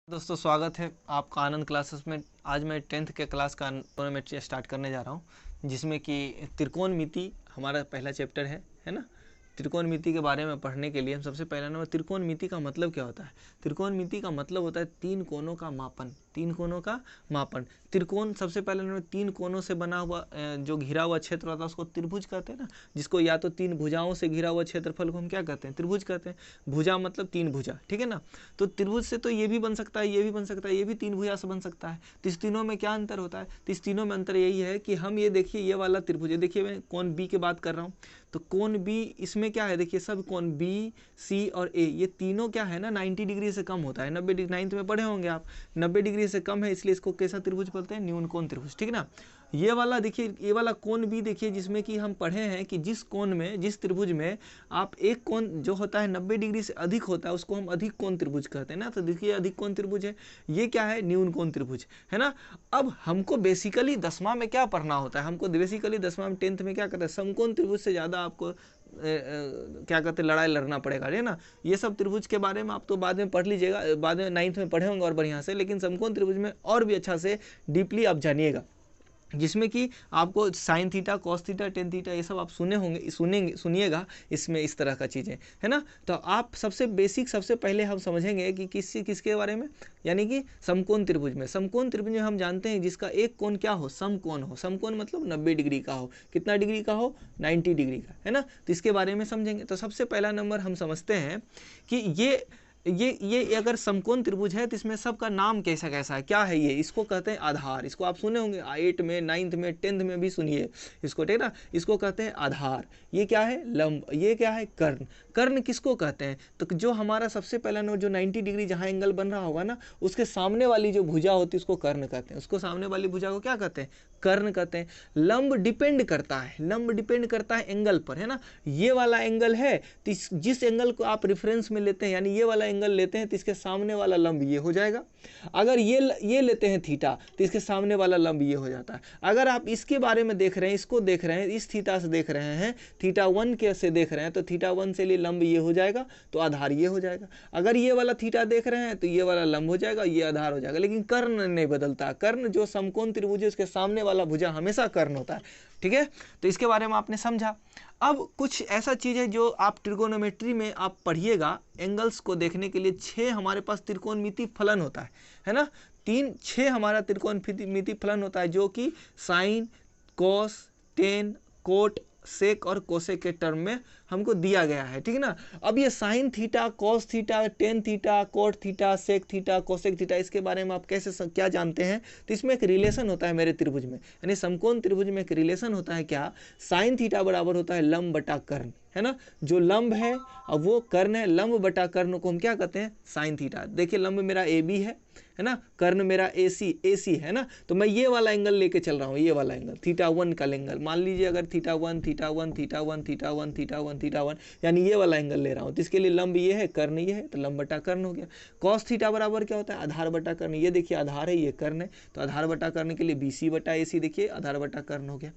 दोस्तों स्वागत है आपका आनंद क्लासेस में। आज मैं 10th के क्लास का ट्रिग्नोमेट्री स्टार्ट करने जा रहा हूं, जिसमें कि त्रिकोणमिति हमारा पहला चैप्टर है ना। त्रिकोणमिति के बारे में पढ़ने के लिए हम सबसे पहला नंबर त्रिकोणमिति का मतलब क्या होता है। त्रिकोणमिति का मतलब होता है तीन कोणों का मापन। तीन कोणों का मापन। त्रिकोण सबसे पहले नंबर तीन कोणों से बना हुआ जो घिरा हुआ क्षेत्र होता है उसको त्रिभुज कहते हैं ना, जिसको या तो तीन भुजाओं से घिरा हुआ क्षेत्रफल को हम क्या कहते हैं, त्रिभुज कहते हैं। भुजा मतलब तीन भुजा, ठीक है ना। तो त्रिभुज से तो ये भी बन सकता है, ये भी बन सकता है, ये भी तीन भुजा से बन सकता है। तो इस तीनों में क्या अंतर होता है, तो इस तीनों में अंतर यही है कि हम ये देखिए ये वाला त्रिभुज है, देखिए मैं कोण बी की बात कर रहा हूँ, तो कोण बी इसमें क्या है, देखिए सब कोण बी सी और ए ये तीनों क्या है ना 90 डिग्री से कम होता है। 90 डिग्री 9th में पढ़े होंगे आप, 90 डिग्री से कम है, इसलिए इसको कैसा त्रिभुज बोलते हैं, न्यून कोण त्रिभुज, ठीक है ना। ये वाला देखिए, ये वाला कोण भी देखिए, जिसमें कि हम पढ़े हैं कि जिस कोण में, जिस त्रिभुज में आप एक कोण जो होता है 90 डिग्री से अधिक होता है उसको हम अधिक कोण त्रिभुज कहते हैं ना। तो देखिए अधिक कोण त्रिभुज है, ये क्या है, न्यून कोण त्रिभुज है ना। अब हमको बेसिकली 10वां में क्या पढ़ना होता है, हमको बेसिकली 10वां में 10th में क्या करते हैं, समकोण त्रिभुज से ज़्यादा आपको क्या कहते हैं, लड़ाई लड़ना पड़ेगा, है ना। ये सब त्रिभुज के बारे में आप तो बाद में पढ़ लीजिएगा, बाद में 9th में पढ़े होंगे और बढ़िया से, लेकिन समकोण त्रिभुज में और भी अच्छा से डीपली आप जानिएगा, जिसमें कि आपको sign theta, cos theta, tan theta ये सब आप सुनिएगा इसमें, इस तरह का चीज़ें है ना। तो आप सबसे बेसिक सबसे पहले हम समझेंगे कि किसके बारे में, यानी कि समकोण त्रिभुज में। समकोण त्रिभुज में हम जानते हैं जिसका एक कोण क्या हो, समकोण हो। समकोण मतलब 90 डिग्री का हो, कितना डिग्री का हो, 90 डिग्री का, है ना। तो इसके बारे में समझेंगे। तो सबसे पहला नंबर हम समझते हैं कि ये अगर समकोण त्रिभुज है तो इसमें सबका नाम कैसा कैसा है, क्या है ये, इसको कहते हैं आधार। इसको आप सुने होंगे 8 में, 9th में, 10th में भी सुनिए इसको, ठीक है ना। इसको कहते हैं आधार। ये क्या है, लंब। ये क्या है, कर्ण। कर्ण किसको कहते हैं, तो जो हमारा सबसे पहला नंबर जो 90 डिग्री जहाँ एंगल बन रहा होगा ना, उसके सामने वाली जो भुजा होती है उसको कर्ण कहते हैं। उसको सामने वाली भुजा को क्या कहते हैं, कर्ण कहते हैं। लंब डिपेंड करता है, लंब डिपेंड करता है एंगल पर, है ना। ये वाला एंगल है तो जिस एंगल को आप रेफरेंस में लेते हैं, यानी ये वाला एंगल लेते हैं तो इसके सामने वाला लंब ये हो जाएगा। अगर ये लेते हैं थीटा तो इसके सामने वाला लंब ये हो जाता है। अगर आप इसके बारे में देख रहे हैं, इसको देख रहे हैं, इस थीटा से देख रहे हैं, थीटा 1 के से देख रहे हैं, तो थीटा 1 से लिए लंब ये हो जाएगा, तो आधार ये हो जाएगा। अगर ये वाला थीटा देख रहे हैं तो ये वाला लंब हो जाएगा, ये आधार हो जाएगा। लेकिन कर्ण नहीं बदलता। कर्ण जो समकोण त्रिभुज है उसके सामने वाला भुजा हमेशा कर्ण होता है, ठीक है। तो इसके बारे में आपने समझा। अब कुछ ऐसा चीज़ है जो आप ट्रिगोनोमेट्री में आप पढ़िएगा, एंगल्स को देखने के लिए 6 हमारे पास त्रिकोणमिति फलन होता है ना। 6 हमारा त्रिकोणमिति फलन होता है, जो कि साइन, कॉस, टेन, कोट, सेक और कोसेक के टर्म में हमको दिया गया है, ठीक है ना। अब ये sine theta, cos theta, tan theta, cot theta, sec theta, cosec theta, इसके बारे में आप कैसे क्या जानते हैं, तो इसमें एक रिलेशन होता है मेरे त्रिभुज में, यानी समकोण त्रिभुज में एक रिलेशन होता है। क्या, साइन थीटा बराबर होता है लंब बटा कर्ण, है ना। जो लंब है अब वो कर्ण है, लंब बटा कर्ण को हम क्या कहते हैं, साइन थीटा। देखिए लंब मेरा ए बी है ना, कर्ण मेरा ए सी है ना। तो मैं ये वाला एंगल लेके चल रहा हूँ, ये वाला एंगल थीटा 1 का एंगल। मान लीजिए अगर theta 1 theta 1 theta 1 theta 1 theta 1 theta 1, यानी ये वाला एंगल ले रहा हूँ, तो इसके लिए लंब ये है, कर्ण ये है, तो लंब बटा कर्ण हो गया। कॉस थीटा बराबर क्या होता है, आधार बटा कर्ण। ये देखिए आधार है, ये कर्ण है, तो आधार बटा कर्ण के लिए BC बटा AC, देखिए आधार बटा कर्ण हो गया।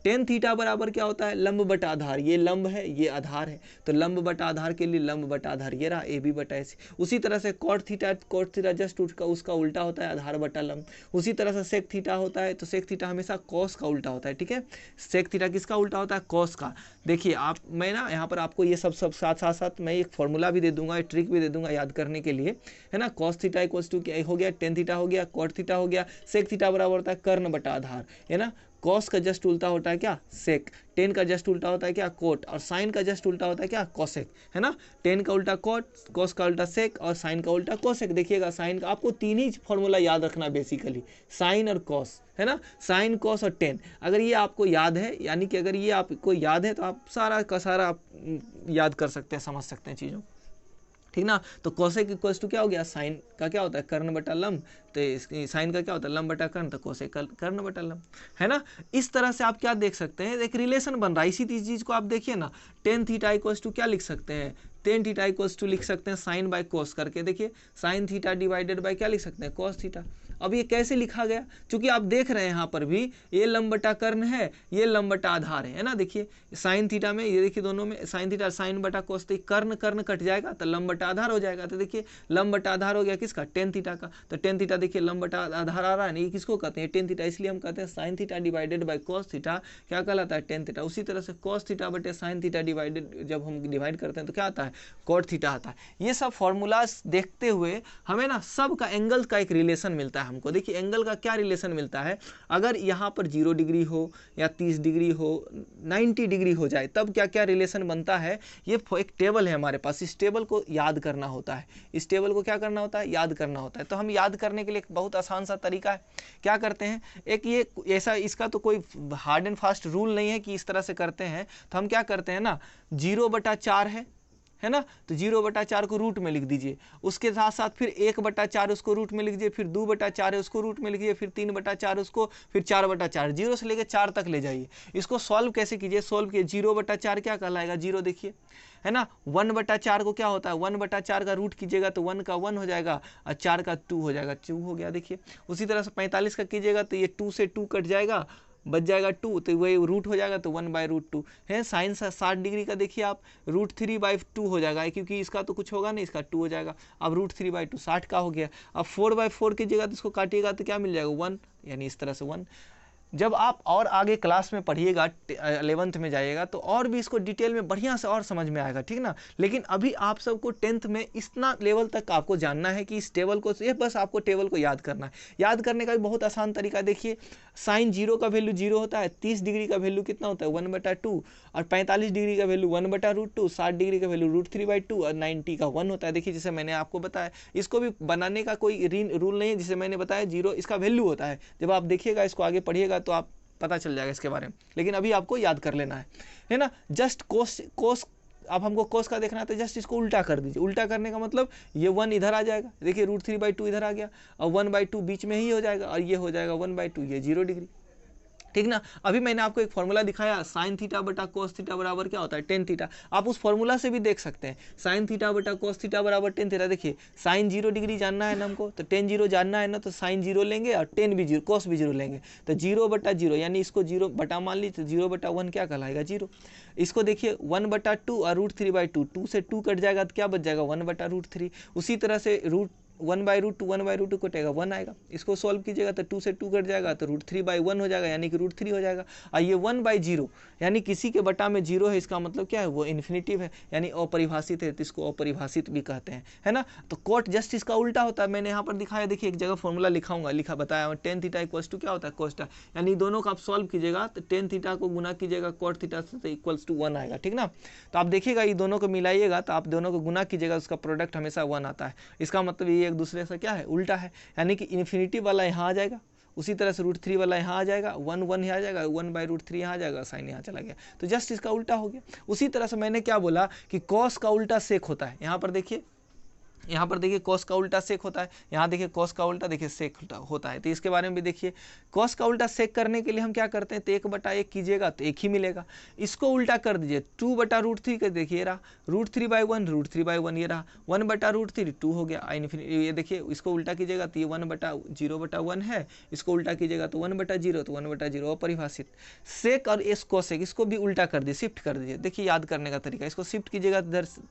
टेन थीटा बराबर क्या होता है, लंब बटा आधार। ये लंब है, ये आधार है, तो लंब बटा आधार के लिए लंब बटा आधार, ये रहा AB बटा AC। उसी तरह से कॉट थीटा जस्ट उसका उल्टा होता है, आधार बटा लंब। उसी तरह से सेक थीटा होता है, तो सेक थीटा हमेशा कॉस का उल्टा होता है, ठीक है। सेक थीटा किसका उल्टा होता है, कॉस का। देखिए आप, मैं ना यहाँ पर आपको ये सब साथ मैं एक फॉर्मूला भी दे दूंगा, एक ट्रिक भी दे दूंगा याद करने के लिए, है ना। कॉस थीटा इक्वल्स टू क्या हो गया, टेन थीटा हो गया, कॉट थीटा हो गया, सेक थीटा बराबर होता है कर्ण बटा आधार, है ना। कॉस का जस्ट उल्टा होता है क्या, सेक। टेन का जस्ट उल्टा होता है क्या, कोट। और साइन का जस्ट उल्टा होता है क्या, कोसेक, है ना। टेन का उल्टा कोट, कॉस का उल्टा सेक और साइन का उल्टा कोसेक। देखिएगा साइन का आपको 3 ही फॉर्मूला याद रखना बेसिकली, साइन और कॉस, है ना। साइन, कॉस और टेन, अगर ये आपको याद है, यानी कि अगर ये आपको याद है तो आप सारा का सारा आप याद कर सकते हैं, समझ सकते हैं चीज़ों, ठीक ना। तो कोसेक इक्वल्स टू क्या हो गया, साइन का क्या होता है, कर्ण बटा लंब, तो साइन का क्या होता है, लंब बटा कर्ण, तो कोसेक कर्ण बटा लंब, है ना। इस तरह से आप क्या देख सकते हैं, एक रिलेशन बन रहा है। इसी चीज़ को आप देखिए ना, टेन थीटा इक्वल्स टू क्या लिख सकते हैं, टेन थीटा इक्वल्स टू लिख सकते हैं साइन बाय कोस करके। देखिए साइन थीटा डिवाइडेड बाय क्या लिख सकते हैं, कॉस थीटा। अब ये कैसे लिखा गया, चूंकि आप देख रहे हैं यहाँ पर भी ये लंब बटा कर्ण है, ये लंब बटा आधार है ना। देखिए साइन थीटा में, ये देखिए दोनों में साइन थीटा साइन बटा कोस, तो कर्ण कर्ण कट जाएगा तो लंब बटा आधार हो जाएगा। तो देखिए लंब बटा आधार हो गया किसका, टेन थीटा का। तो टेन थीटा देखिए लंब बटा आधार आ रहा है, ये किसको कहते हैं, टेन थीटा, इसलिए हम कहते हैं sine theta divided by cos theta क्या कहलाता है, टेन थीटा। उसी तरह से कोस थीटा बटे साइन थीटा डिवाइडेड, जब हम डिवाइड करते हैं तो क्या आता है, कॉट थीटा आता है। ये सब फॉर्मूलाज देखते हुए हमें ना सब का एंगल का एक रिलेशन मिलता है हमको। देखिए एंगल का क्या रिलेशन मिलता है, अगर यहाँ पर 0 डिग्री हो या 30 डिग्री हो, 90 डिग्री हो जाए, तब क्या क्या रिलेशन बनता है। ये एक टेबल है हमारे पास, इस टेबल को याद करना होता है, इस टेबल को क्या करना होता है, याद करना होता है। तो हम याद करने के लिए एक बहुत आसान सा तरीका है, क्या करते हैं, एक ये ऐसा, इसका तो कोई हार्ड एंड फास्ट रूल नहीं है कि इस तरह से करते हैं। तो हम क्या करते हैं ना, 0/4 है ना, तो 0/4 को रूट में लिख दीजिए, उसके साथ साथ फिर 1/4 उसको रूट में लिख दीजिए, फिर 2/4 है उसको रूट में लिखिए, फिर 3/4 उसको, फिर 4/4, 0 से लेकर 4 तक ले जाइए। इसको सॉल्व कैसे कीजिए, सॉल्व कीजिए, 0/4 क्या कहलाएगा, 0 देखिए है ना। 1/4 को क्या होता है, 1/4 का रूट कीजिएगा तो 1 का 1 हो जाएगा और 4 का 2 हो जाएगा, 2 हो गया। देखिए उसी तरह से 45 का कीजिएगा तो ये 2 से 2 कट जाएगा, बच जाएगा 2, तो वही रूट हो जाएगा तो 1/√2 है। साइन 60 डिग्री का देखिए आप √3/2 हो जाएगा, क्योंकि इसका तो कुछ होगा नहीं, इसका 2 हो जाएगा। अब √3/2 60 का हो गया। अब 4/4 की जगह तो इसको काटिएगा तो क्या मिल जाएगा, 1, यानी इस तरह से 1। जब आप और आगे क्लास में पढ़िएगा, 11th में जाइएगा, तो और भी इसको डिटेल में बढ़िया से और समझ में आएगा, ठीक ना। लेकिन अभी आप सबको 10th में इतना लेवल तक आपको जानना है कि इस टेबल को, ये बस आपको टेबल को याद करना है। याद करने का भी बहुत आसान तरीका देखिए, साइन 0 का वैल्यू 0 होता है, 30 डिग्री का वैल्यू कितना होता है, 1/2, और 45 डिग्री का वैल्यू 1/√2, 60 डिग्री का वैल्यू √3/2 और 90 का 1 होता है। देखिए जैसे मैंने आपको बताया, इसको भी बनाने का कोई रूल नहीं है, जिसे मैंने बताया 0 इसका वैल्यू होता है। जब आप देखिएगा, इसको आगे पढ़िएगा तो आप पता चल जाएगा इसके बारे में, लेकिन अभी आपको याद कर लेना है ना। जस्ट कोस अब हमको कोस का देखना है तो जस्ट इसको उल्टा कर दीजिए। उल्टा करने का मतलब ये 1 इधर आ जाएगा, देखिए √3/2 इधर आ गया और 1/2 बीच में ही हो जाएगा, और ये हो जाएगा 1/2, ये 0 डिग्री, ठीक ना। अभी मैंने आपको एक फॉर्मूला दिखाया, साइन थीटा बटा कोस थीटा बराबर क्या होता है, टेन थीटा। आप उस फॉर्मूला से भी देख सकते हैं, साइन थीटा बटा कोस थीटा बराबर टेन थीटा। देखिए साइन 0 डिग्री जानना है ना हमको, तो टेन 0 जानना है ना, तो साइन 0 लेंगे और टेन भी 0, कोस भी 0 लेंगे, तो 0/0, यानी इसको 0 बटा मान लीजिए, 0/1 क्या कहलाएगा, 0। इसको देखिए 1/2 और √3/2, 2 से 2 कट जाएगा तो क्या बच जाएगा, 1/√3। उसी तरह से 1/√2 कटेगा, 1 आएगा। इसको सॉल्व कीजिएगा तो 2 से 2 कट जाएगा तो √3/1 हो जाएगा, यानी कि √3 हो जाएगा। और ये 1/0, यानी किसी के बटा में 0 है, इसका मतलब क्या है, वो इन्फिनिटिव है, यानी अपरिभाषित है, तो इसको अपरिभाषित भी कहते हैं, है ना। तो कोट जस्ट इसका उल्टा होता है, मैंने यहाँ पर दिखाया, देखिए एक जगह फॉर्मूला लिखा बताया, टेन थीटा इक्वल्स टू क्या होता है, कोस्टा, यानी दोनों का आप सॉल्व कीजिएगा तो टेन थीटा को गुना कीजिएगा कोट थीटा से, तो इक्वल्स टू 1 आएगा, ठीक ना। तो आप देखिएगा ये दोनों को मिलाइएगा तो आप दोनों को गुना कीजिएगा, उसका प्रोडक्ट हमेशा 1 आता है। इसका मतलब ये एक दूसरे से क्या है, उल्टा है, यानी कि इन्फिनिटी वाला यहाँ आ जाएगा, उसी तरह से √3 वाला यहाँ आ जाएगा, 1 यहाँ आ जाएगा, 1/√3 यहाँ आ जाएगा, साइन यहाँ चला गया, तो जस्ट इसका उल्टा हो गया। उसी तरह से मैंने क्या बोला कि कॉस का उल्टा सेक होता है। यहाँ पर देखिए, यहाँ पर देखिए कॉस का उल्टा सेक होता है, यहाँ देखिए कॉस का उल्टा देखिए सेक होता है। तो इसके बारे में भी देखिए, कॉस का उल्टा सेक करने के लिए हम क्या करते हैं, तो 1/1 कीजिएगा तो 1 ही मिलेगा। इसको उल्टा कर दीजिए, 2/√3 कर, देखिए रहा √3/1 ये रहा, 1/√3 2 हो गया इन्फिनिटी। ये देखिए इसको उल्टा कीजिएगा तो ये 1/0/1 है, इसको उल्टा कीजिएगा तो 1/0, तो 1/0 अपरिभाषित। सेक और इस कोसेक, इसको भी उल्टा कर दीजिए, शिफ्ट कर दीजिए। देखिए याद करने का तरीका, इसको शिफ्ट कीजिएगा,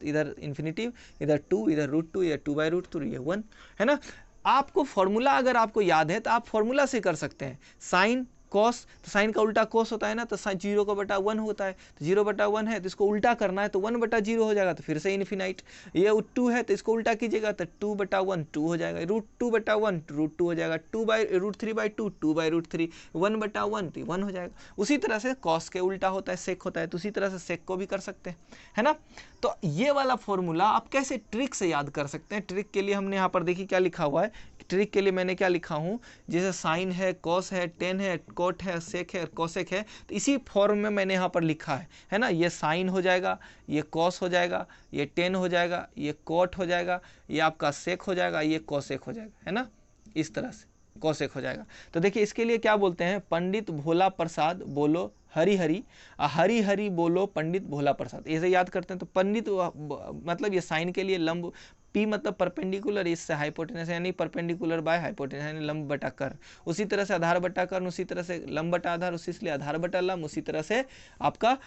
इधर इन्फिनिटिव, इधर 2, इधर √2, या 2/√2, ये 1 है ना। आपको फॉर्मूला अगर आपको याद है तो आप फॉर्मूला से कर सकते हैं। साइन कॉस, तो साइन का उल्टा कॉस होता है ना, तो साइन 0/1 होता है, तो 0/1 है तो इसको उल्टा करना है तो 1/0 हो जाएगा, तो फिर से इन्फिनाइट। ये 2 है तो इसको उल्टा कीजिएगा तो 2/1 2 हो जाएगा, √2/1 √2 हो जाएगा, √3/2 2/√3, 1/1 तो 1 हो जाएगा। उसी तरह से कॉस के उल्टा होता है, सेक होता है, तो उसी तरह से सेक को भी कर सकते हैं, है ना। तो ये वाला फॉर्मूला आप कैसे ट्रिक से याद कर सकते हैं। ट्रिक के लिए हमने यहाँ पर देखिए क्या लिखा हुआ है, ट्रिक के लिए मैंने क्या लिखा हूँ, जैसे साइन है, कॉस है, टेन है, कोट है, सेक है, कोसेक है, तो इसी फॉर्म में मैंने यहाँ पर लिखा है ना। ये साइन हो जाएगा, ये कॉस हो जाएगा, ये टेन हो जाएगा, ये कोट हो जाएगा, ये आपका सेक हो जाएगा, ये कोसेक हो जाएगा, है ना, इस तरह से कोसेक हो जाएगा। तो देखिए इसके लिए क्या बोलते हैं, पंडित भोला प्रसाद बोलो हरी हरी, हरी हरी बोलो पंडित भोला प्रसाद, ऐसे याद करते हैं। तो पंडित मतलब ये साइन के लिए लंब P मतलब परपेंडिकुलर, इससे हाइपोटेनस यानी परपेंडिकुलर बाय हाइपोटेनस यानी लंब बटा कर्ण। उसी तरह से आधार बटा कर्ण, उसी तरह से लंब बटा आधार, उसी इसलिए आधार बटा लंब, उसी तरह से आपका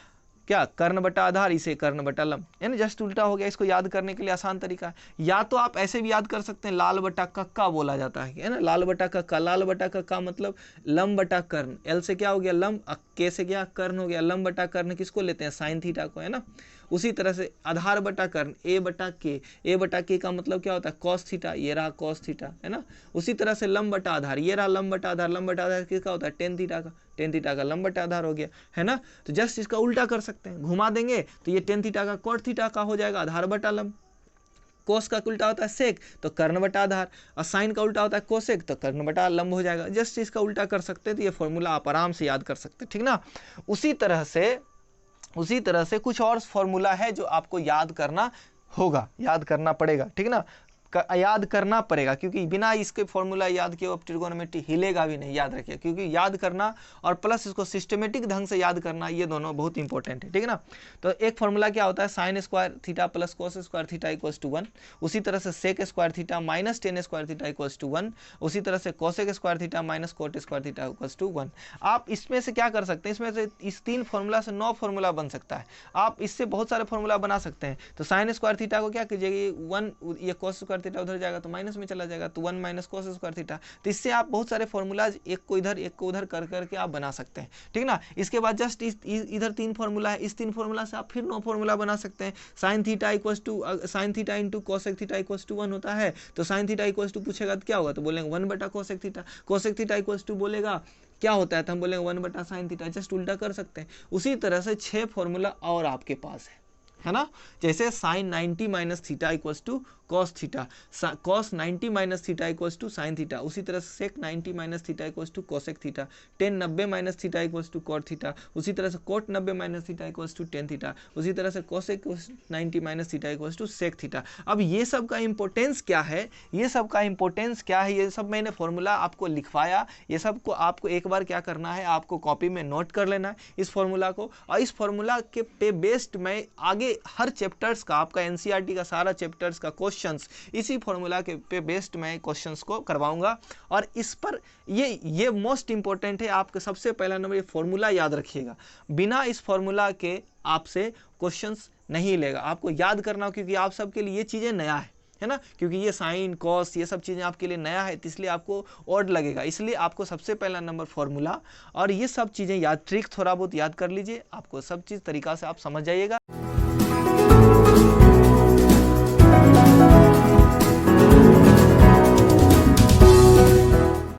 क्या कर्ण बटा आधार, इसे कर्ण बटा लंब, यानी जस्ट उल्टा हो गया। इसको याद करने के लिए आसान तरीका है, या तो आप ऐसे भी याद कर सकते हैं, लाल बटा कक्का बोला जाता है ना, लाल बटा कक्का, लाल बटा कक्का मतलब लंब बटा कर्ण, एल से क्या हो गया लंब, के से क्या कर्ण हो गया, लंब बटा कर्ण किसको लेते हैं, साइन थीटा को, है ना। उसी तरह से आधार बटा कर्ण, ए बटा के का मतलब क्या होता है, कॉस थीटा, ये रहा कॉस थीटा, है ना। उसी तरह से लंब बटा आधार, ये रहा लंब बटा आधार, लंब बटा आधार किसका होता है, टेन थीटा का लंब बटा आधार हो गया, है ना। तो जस्ट इसका उल्टा कर सकते हैं, घुमा देंगे तो ये टेन थीटा का कॉट थीटा का हो जाएगा आधार बटा लंब। कोस का उल्टा होता है सेक, तो कर्ण बटा आधार, और साइन का उल्टा होता है कोसेक, तो कर्ण बटा लंब हो जाएगा। जस्ट इसका उल्टा कर सकते हैं, तो ये फॉर्मूला आप आराम से याद कर सकते हैं, ठीक ना। उसी तरह से कुछ और फॉर्मूला है जो आपको याद करना होगा, याद करना पड़ेगा, ठीक ना, याद करना पड़ेगा, क्योंकि बिना इसके फॉर्मूला याद किए अब ट्रिगोनोमेट्री हिलेगा भी नहीं, याद रखिए, क्योंकि याद करना और प्लस इसको सिस्टमेटिक ढंग से याद करना, ये दोनों बहुत इंपॉर्टेंट है, ठीक है ना। तो एक फॉर्मूला क्या होता है, sine square theta plus cos square theta equals to 1, उसी तरह से sec square theta minus tan square theta equals to 1, उसी तरह से cosec square theta minus cot square theta equals to 1। आप इसमें से क्या कर सकते हैं, इसमें से इस 3 फॉर्मूला से 9 फॉर्मूला बन सकता है, आप इससे बहुत सारे फॉर्मूला बना सकते हैं। तो साइन स्क्वायर थीटा को क्या कीजिएगा, 1, ये कोस स्क्वायर थीटा उधर जाएगा तो माइनस में चला जाएगा, तो 1 माइनस कोस स्क्वायर थीटा। तो इससे आप बहुत सारे फॉर्मूलाज एक को इधर एक को उधर कर करके आप बना सकते हैं, ठीक ना। इसके बाद जस्ट इधर 3 फॉर्मूला है, इस 3 फॉर्मूला से आप फिर 9 फॉर्मूला बना सकते हैं। Sine theta equals to sine theta into cosec theta equals to 1 होता है, तो साइन थीटा इक्वल्स टू पूछेगा तो क्या होगा, तो बोलेंगे 1 बटा cosec theta, cosec theta equals to बोलेगा क्या होता है, तो हम बोलेंगे 1 बटा साइन थीटा, जस्ट उल्टा कर सकते हैं। उसी तरह से 6 फॉर्मूला और आपके पास है ना। जैसे sine 90 minus theta equals to cos theta, cos 90 minus theta equals to sine theta, उसी तरह से sec 90 minus theta equals to cosec theta, tan 90 minus theta equals to cot theta, उसी तरह से cot 90 minus theta equals to tan theta, उसी तरह से cosec 90 minus theta equals to sec theta. अब ये सब का इंपॉर्टेंस क्या है, ये सब का इंपॉर्टेंस क्या है, ये सब मैंने फॉर्मूला आपको लिखवाया, ये सब को आपको एक बार क्या करना है, आपको कॉपी में नोट कर लेना है इस फॉर्मूला को, और इस फॉर्मूला के पे बेस्ड मैं आगे हर चैप्टर्स का, आपका एनसीईआरटी का सारा चैप्टर्स का क्वेश्चंस इसी फॉर्मूला के पे बेस्ड मैं क्वेश्चंस को करवाऊंगा। और इस पर ये मोस्ट इंपॉर्टेंट है, आपका सबसे पहला नंबर ये फॉर्मूला याद रखिएगा, बिना इस फॉर्मूला के आपसे क्वेश्चंस नहीं लेगा, आपको याद करना हो, क्योंकि आप सबके लिए ये चीज़ें नया है ना, क्योंकि ये साइन कॉस ये सब चीज़ें आपके लिए नया है, तो इसलिए आपको ऑड लगेगा, इसलिए आपको सबसे पहला नंबर फॉर्मूला और ये सब चीज़ें याद, ट्रिक थोड़ा बहुत याद कर लीजिए, आपको सब चीज़ तरीका से आप समझ जाइएगा।